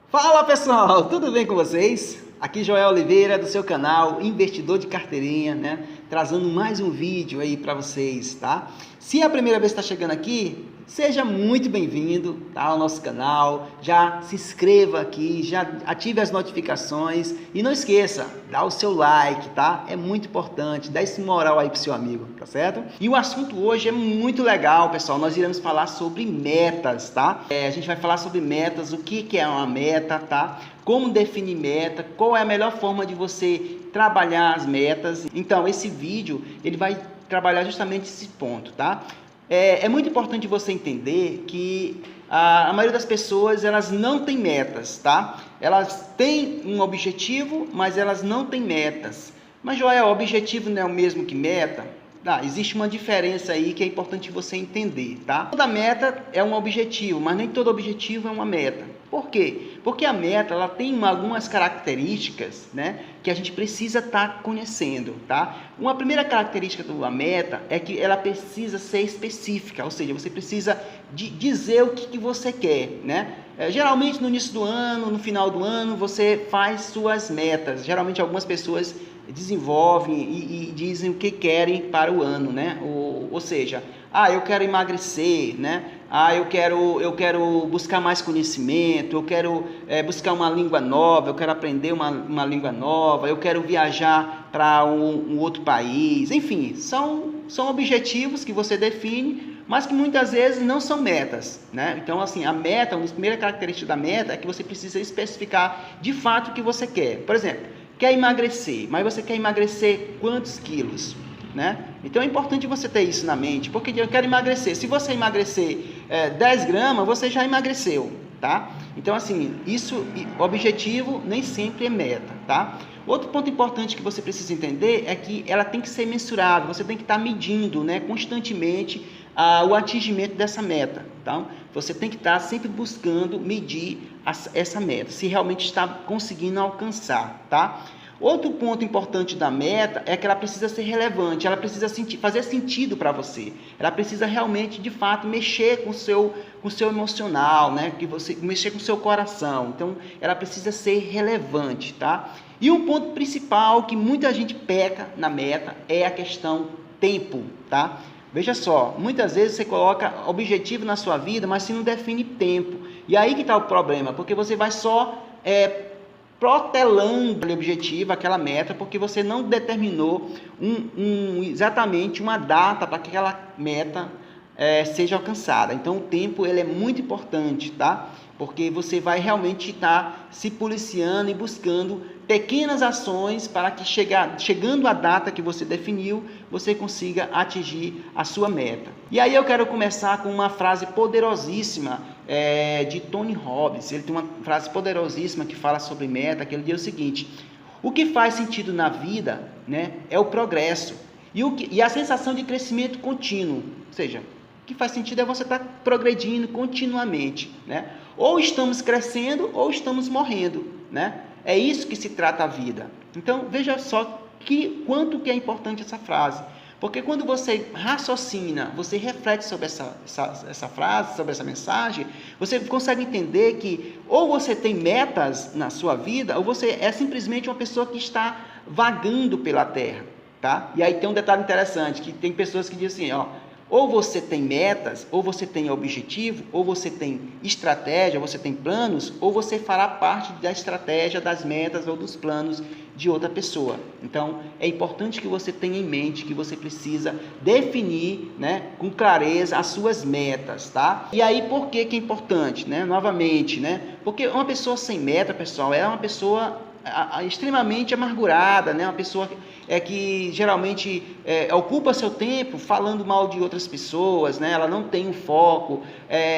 Fala pessoal, tudo bem com vocês? Aqui Joel Oliveira do seu canal Investidor de Carteirinha, né? Trazendo mais um vídeo aí para vocês, tá? Se é a primeira vez que está chegando aqui, seja muito bem-vindo, tá, ao nosso canal. Já se inscreva aqui, já ative as notificações e não esqueça, dá o seu like, tá? É muito importante, dá esse moral aí pro seu amigo, tá certo? E o assunto hoje é muito legal, pessoal. Nós iremos falar sobre metas, tá? A gente vai falar sobre metas, o que é uma meta, tá? Como definir meta, qual é a melhor forma de você trabalhar as metas. Então, esse vídeo, ele vai trabalhar justamente esse ponto, tá? É muito importante você entender que a maioria das pessoas, elas não têm metas, tá? Elas têm um objetivo, mas elas não têm metas. Mas, Joel, o objetivo não é o mesmo que meta? Existe uma diferença aí que é importante você entender, tá? Toda meta é um objetivo, mas nem todo objetivo é uma meta. Por quê? Porque a meta, ela tem algumas características, né, que a gente precisa estar conhecendo, tá? Uma primeira característica da meta é que ela precisa ser específica, ou seja, você precisa dizer o que você quer, né? Geralmente no início do ano, no final do ano, você faz suas metas. Geralmente algumas pessoas desenvolvem e dizem o que querem para o ano, né? Ou seja, eu quero emagrecer, né? Eu quero buscar mais conhecimento, eu quero buscar uma língua nova, eu quero aprender uma língua nova, eu quero viajar para um outro país. Enfim, são objetivos que você define, mas que muitas vezes não são metas, né? Então, assim, a meta, a primeira característica da meta é que você precisa especificar de fato o que você quer. Por exemplo, quer emagrecer, mas você quer emagrecer quantos quilos, né? Então é importante você ter isso na mente, porque eu quero emagrecer. Se você emagrecer 10 gramas, você já emagreceu, tá? Então, assim, o objetivo nem sempre é meta, tá? Outro ponto importante que você precisa entender é que ela tem que ser mensurável, você tem que estar medindo, né, constantemente o atingimento dessa meta. Então, você tem que estar sempre buscando medir essa meta, se realmente está conseguindo alcançar, tá? Outro ponto importante da meta é que ela precisa ser relevante, ela precisa fazer sentido para você. Ela precisa realmente, de fato, mexer com o seu emocional, né? Mexer com o seu coração. Então, ela precisa ser relevante, tá? E um ponto principal que muita gente peca na meta é a questão tempo, tá? Veja só, muitas vezes você coloca objetivo na sua vida, mas você não define tempo. E aí que está o problema, porque você vai só protelando aquele objetivo, aquela meta, porque você não determinou exatamente uma data para que aquela meta seja alcançada. Então o tempo ele é muito importante, tá? Porque você vai realmente estar se policiando e buscando pequenas ações para que chegando à data que você definiu, você consiga atingir a sua meta. E aí eu quero começar com uma frase poderosíssima de Tony Robbins. Ele tem uma frase poderosíssima que fala sobre meta, que ele diz o seguinte: o que faz sentido na vida, né, é o progresso e a sensação de crescimento contínuo. Ou seja, o que faz sentido é você estar progredindo continuamente, né? Ou estamos crescendo ou estamos morrendo, né? É isso que se trata a vida. Então, veja só quanto que é importante essa frase. Porque quando você raciocina, você reflete sobre essa frase, sobre essa mensagem, você consegue entender que ou você tem metas na sua vida, ou você é simplesmente uma pessoa que está vagando pela terra, tá? E aí tem um detalhe interessante, que tem pessoas que dizem assim, ou você tem metas, ou você tem objetivo, ou você tem estratégia, você tem planos, ou você fará parte da estratégia, das metas ou dos planos de outra pessoa. Então, é importante que você tenha em mente que você precisa definir, né, com clareza as suas metas, tá? E aí, por que é importante, né? Novamente, né? Porque uma pessoa sem meta, pessoal, é uma pessoa extremamente amargurada, né? Uma pessoa que geralmente ocupa seu tempo falando mal de outras pessoas, né? Ela não tem um foco,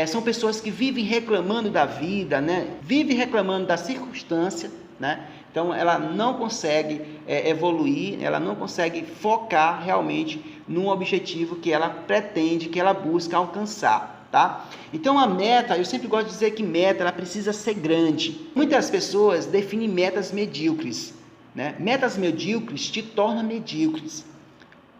são pessoas que vivem reclamando da vida, né? Vivem reclamando da circunstância, né? Então ela não consegue evoluir, ela não consegue focar realmente num objetivo que ela pretende, que ela busca alcançar. Tá? Então a meta, eu sempre gosto de dizer que meta ela precisa ser grande. Muitas pessoas definem metas medíocres, né? Metas medíocres te tornam medíocres.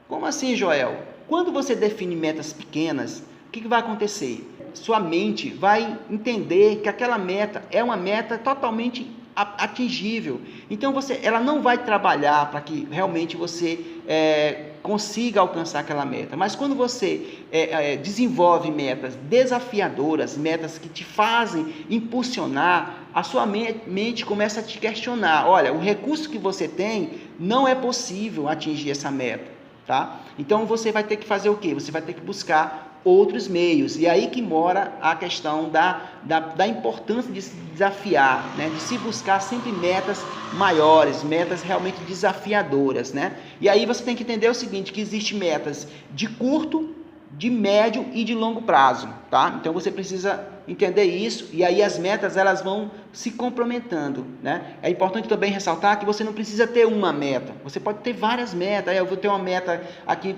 Como assim, Joel? Quando você define metas pequenas, o que vai acontecer? sua mente vai entender que aquela meta é uma meta totalmente atingível. Então ela não vai trabalhar para que realmente você consiga alcançar aquela meta. Mas quando você desenvolve metas desafiadoras, metas que te fazem impulsionar, a sua mente começa a te questionar. Olha, o recurso que você tem, não é possível atingir essa meta, tá? Então você vai ter que fazer o quê? Você vai ter que buscar outros meios, e aí que mora a questão da importância de se desafiar, né? De se buscar sempre metas maiores, metas realmente desafiadoras, né? E aí você tem que entender o seguinte, que existem metas de curto, de médio e de longo prazo, tá? Então você precisa entender isso, e aí as metas elas vão se complementando, né? É importante também ressaltar que você não precisa ter uma meta, você pode ter várias metas. Eu vou ter uma meta aqui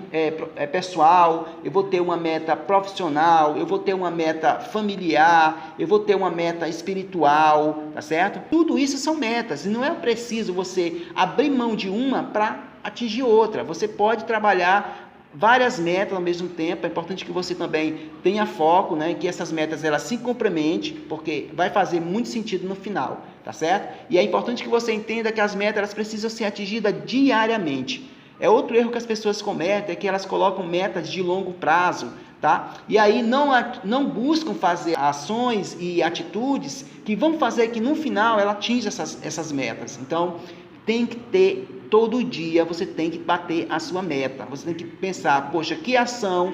pessoal, eu vou ter uma meta profissional, eu vou ter uma meta familiar, eu vou ter uma meta espiritual, tá certo? Tudo isso são metas, e não é preciso você abrir mão de uma para atingir outra. Você pode trabalhar várias metas ao mesmo tempo. É importante que você também tenha foco, né, que essas metas elas se complementem, porque vai fazer muito sentido no final, tá certo? E é importante que você entenda que as metas elas precisam ser atingidas diariamente. É outro erro que as pessoas cometem, é que elas colocam metas de longo prazo, tá? E aí não buscam fazer ações e atitudes que vão fazer que no final ela atinja essas metas. Então, tem que ter, todo dia você tem que bater a sua meta. Você tem que pensar, poxa, que ação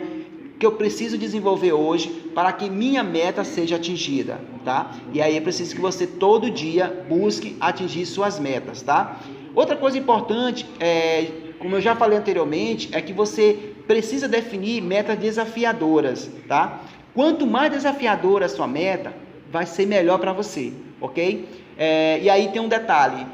que eu preciso desenvolver hoje para que minha meta seja atingida, tá? E aí é preciso que você todo dia busque atingir suas metas, tá? Outra coisa importante, como eu já falei anteriormente, é que você precisa definir metas desafiadoras, tá? Quanto mais desafiadora a sua meta, vai ser melhor para você, ok? E aí tem um detalhe.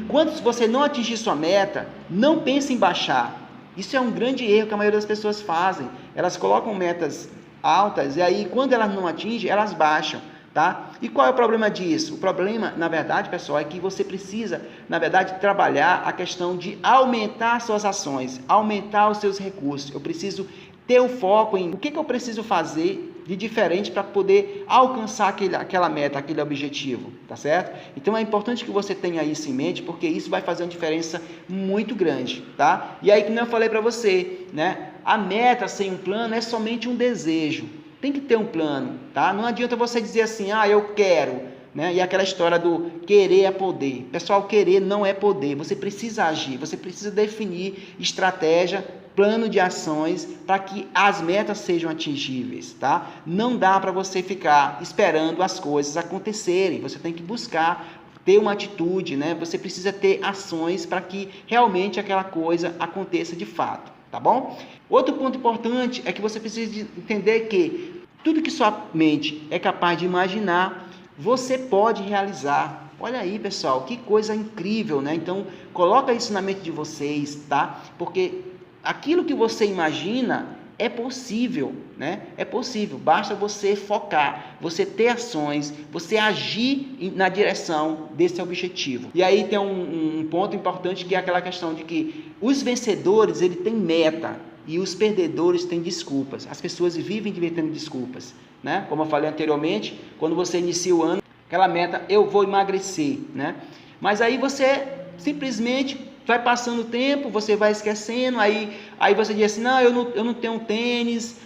Quando você não atingir sua meta, não pense em baixar. Isso é um grande erro que a maioria das pessoas fazem. Elas colocam metas altas e aí quando elas não atingem, elas baixam, tá? E qual é o problema disso? O problema, na verdade, pessoal, é que você precisa, na verdade, trabalhar a questão de aumentar suas ações, aumentar os seus recursos. Eu preciso ter o foco em o que eu preciso fazer de diferente para poder alcançar aquela meta, aquele objetivo, tá certo? Então é importante que você tenha isso em mente, porque isso vai fazer uma diferença muito grande, tá? E aí, como eu falei para você, né? A meta sem um plano é somente um desejo. Tem que ter um plano, tá? Não adianta você dizer assim, eu quero, né? E aquela história do querer é poder. Pessoal, querer não é poder. Você precisa agir, você precisa definir estratégia, plano de ações para que as metas sejam atingíveis, tá? Não dá para você ficar esperando as coisas acontecerem. Você tem que buscar ter uma atitude, né? Você precisa ter ações para que realmente aquela coisa aconteça de fato, tá bom? Outro ponto importante é que você precisa entender que tudo que sua mente é capaz de imaginar, você pode realizar. Olha aí, pessoal, que coisa incrível, né? Então, coloca isso na mente de vocês, tá? Porque aquilo que você imagina é possível, né? É possível, basta você focar, você ter ações, você agir na direção desse objetivo. E aí tem um ponto importante que é aquela questão de que os vencedores, ele tem meta e os perdedores têm desculpas. As pessoas vivem inventando desculpas, né? Como eu falei anteriormente, quando você inicia o ano, aquela meta, eu vou emagrecer, né? Mas aí você simplesmente vai passando o tempo, você vai esquecendo, aí você diz assim, não, eu não tenho tênis,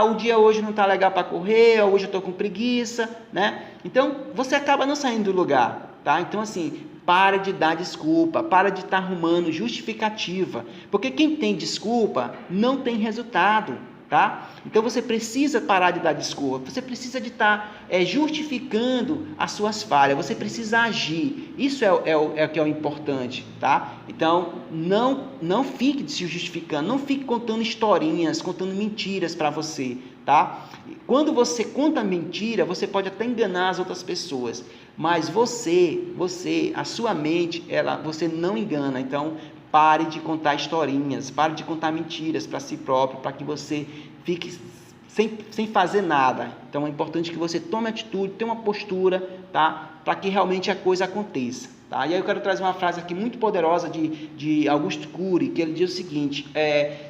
o dia hoje não está legal para correr, hoje eu estou com preguiça, né? Então, você acaba não saindo do lugar, tá? Então, assim, para de dar desculpa, para de estar arrumando justificativa, porque quem tem desculpa não tem resultado, tá? Então você precisa parar de dar desculpa, você precisa de estar justificando as suas falhas, você precisa agir, isso é o que é o importante, tá? Então não fique se justificando, não fique contando historinhas, contando mentiras para você, tá? Quando você conta mentira, você pode até enganar as outras pessoas, mas a sua mente, você não engana. Então pare de contar historinhas, pare de contar mentiras para si próprio, para que você fique sem fazer nada. Então é importante que você tome atitude, tenha uma postura, tá? Para que realmente a coisa aconteça, tá? E aí eu quero trazer uma frase aqui muito poderosa de Augusto Cury, que ele diz o seguinte,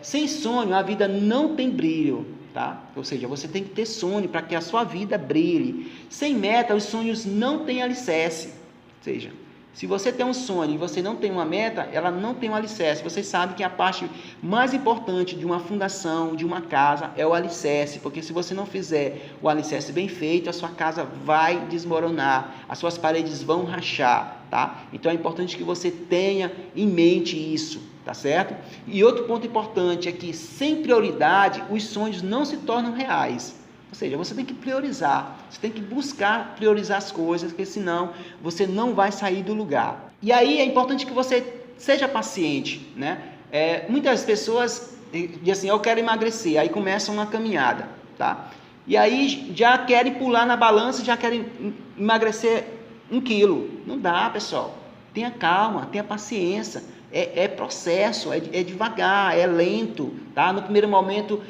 sem sonho a vida não tem brilho, tá? Ou seja, você tem que ter sonho para que a sua vida brilhe. Sem meta, os sonhos não têm alicerce. Ou seja, se você tem um sonho e você não tem uma meta, ela não tem um alicerce. Você sabe que a parte mais importante de uma fundação, de uma casa, é o alicerce. Porque se você não fizer o alicerce bem feito, a sua casa vai desmoronar, as suas paredes vão rachar, tá? Então é importante que você tenha em mente isso, tá certo? E outro ponto importante é que sem prioridade, os sonhos não se tornam reais. Ou seja, você tem que priorizar, você tem que buscar priorizar as coisas, porque senão você não vai sair do lugar. E aí é importante que você seja paciente, né? Muitas pessoas dizem assim, eu quero emagrecer, aí começam uma caminhada, tá? E aí já querem pular na balança, já querem emagrecer 1 quilo. Não dá, pessoal. Tenha calma, tenha paciência. É processo, é devagar, é lento, tá? No primeiro momento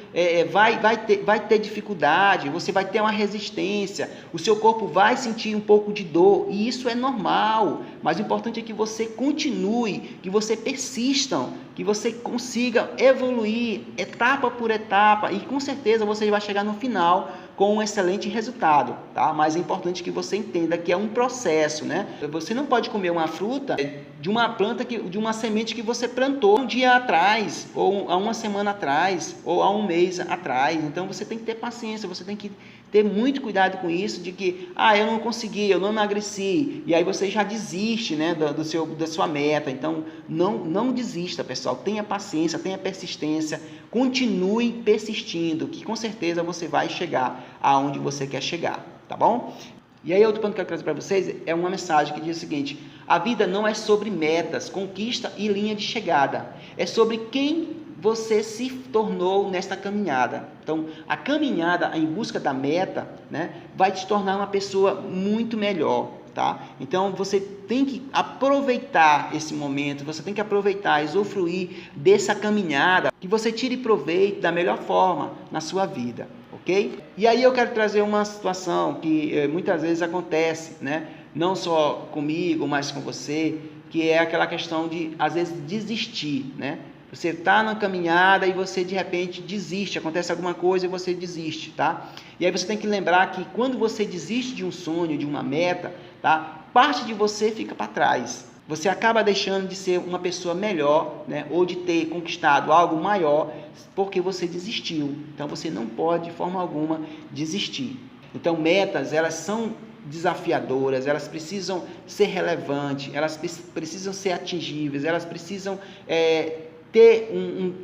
vai ter dificuldade, você vai ter uma resistência, o seu corpo vai sentir um pouco de dor, e isso é normal, mas o importante é que você continue, que você persista, que você consiga evoluir etapa por etapa, e com certeza você vai chegar no final com um excelente resultado, tá? Mas é importante que você entenda que é um processo, né? Você não pode comer uma fruta de uma planta, de uma semente que você plantou um dia atrás, ou há uma semana atrás, ou há um mês atrás. Então você tem que ter paciência, você tem que ter muito cuidado com isso, de que, eu não consegui, eu não emagreci, e aí você já desiste, né, da sua meta. Então não desista, pessoal, tenha paciência, tenha persistência, continue persistindo, que com certeza você vai chegar aonde você quer chegar, tá bom? E aí outro ponto que eu quero trazer para vocês é uma mensagem que diz o seguinte: a vida não é sobre metas, conquista e linha de chegada, é sobre quem você se tornou nesta caminhada. Então, a caminhada em busca da meta, né, vai te tornar uma pessoa muito melhor, tá? Então, você tem que aproveitar esse momento, você tem que aproveitar, usufruir dessa caminhada, que você tire proveito da melhor forma na sua vida, ok? E aí eu quero trazer uma situação que muitas vezes acontece, né? Não só comigo, mas com você, que é aquela questão de, às vezes, desistir, né? Você está na caminhada e você de repente desiste, acontece alguma coisa e você desiste, tá? E aí você tem que lembrar que quando você desiste de um sonho, de uma meta, tá? Parte de você fica para trás. Você acaba deixando de ser uma pessoa melhor, né? Ou de ter conquistado algo maior porque você desistiu. Então você não pode de forma alguma desistir. Então metas, elas são desafiadoras, elas precisam ser relevantes, elas precisam ser atingíveis, elas precisam ter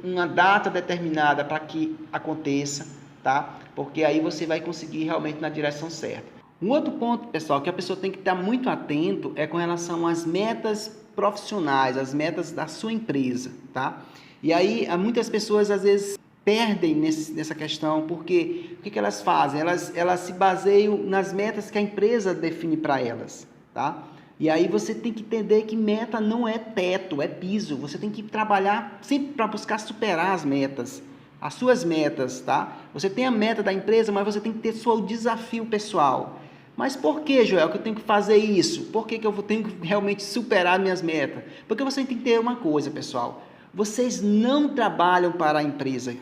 uma data determinada para que aconteça, tá? Porque aí você vai conseguir realmente na direção certa. Um outro ponto, pessoal, que a pessoa tem que estar muito atento é com relação às metas profissionais, as metas da sua empresa, tá? E aí muitas pessoas às vezes perdem nessa questão, porque o que elas fazem? Elas se baseiam nas metas que a empresa define para elas, tá? E aí você tem que entender que meta não é teto, é piso. Você tem que trabalhar sempre para buscar superar as metas, as suas metas, tá? Você tem a meta da empresa, mas você tem que ter seu desafio pessoal. Mas por que, Joel, que eu tenho que fazer isso? Por que eu tenho que realmente superar minhas metas? Porque você tem que ter uma coisa, pessoal. Vocês não trabalham para a empresa.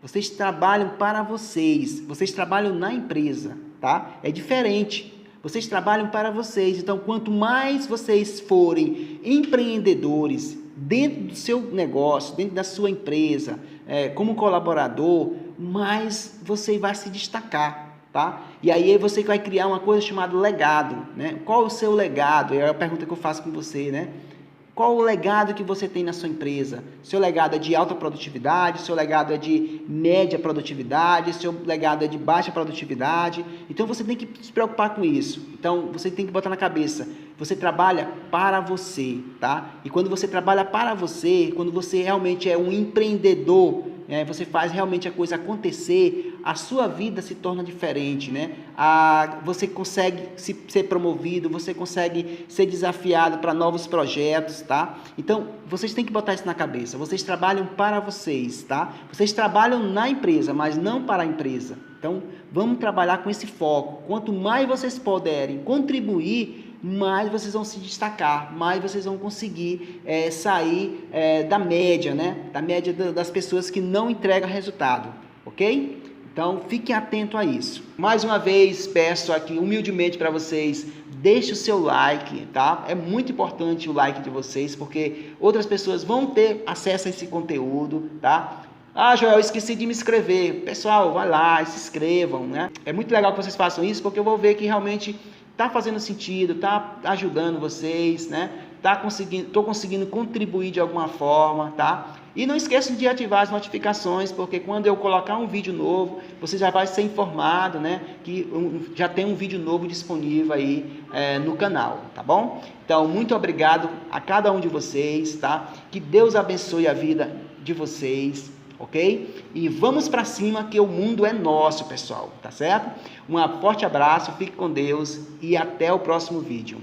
Vocês trabalham para vocês. Vocês trabalham na empresa, tá? É diferente. Vocês trabalham para vocês. Então, quanto mais vocês forem empreendedores dentro do seu negócio, dentro da sua empresa, como colaborador, mais você vai se destacar, tá? E aí você vai criar uma coisa chamada legado, né? Qual o seu legado? É a pergunta que eu faço com você, né? Qual o legado que você tem na sua empresa? Seu legado é de alta produtividade, seu legado é de média produtividade, seu legado é de baixa produtividade. Então você tem que se preocupar com isso. Então você tem que botar na cabeça, você trabalha para você, tá? E quando você trabalha para você, quando você realmente é um empreendedor, você faz realmente a coisa acontecer, a sua vida se torna diferente, né? Você consegue ser promovido, você consegue ser desafiado para novos projetos, tá? Então, vocês têm que botar isso na cabeça. Vocês trabalham para vocês, tá? Vocês trabalham na empresa, mas não para a empresa. Então, vamos trabalhar com esse foco. Quanto mais vocês puderem contribuir, mais vocês vão se destacar, mais vocês vão conseguir sair da média, né? Da média das pessoas que não entregam resultado, ok? Então, fiquem atentos a isso. Mais uma vez, peço aqui humildemente para vocês, deixe o seu like, tá? É muito importante o like de vocês, porque outras pessoas vão ter acesso a esse conteúdo, tá? Ah, Joel, esqueci de me inscrever. Pessoal, vai lá, se inscrevam, né? É muito legal que vocês façam isso, porque eu vou ver que realmente está fazendo sentido, está ajudando vocês, né? Tô conseguindo contribuir de alguma forma, tá? E não esqueçam de ativar as notificações, porque quando eu colocar um vídeo novo, você já vai ser informado, né? Que já tem um vídeo novo disponível aí no canal, tá bom? Então, muito obrigado a cada um de vocês, tá? Que Deus abençoe a vida de vocês, ok? E vamos para cima, que o mundo é nosso, pessoal, tá certo? Um forte abraço, fique com Deus e até o próximo vídeo.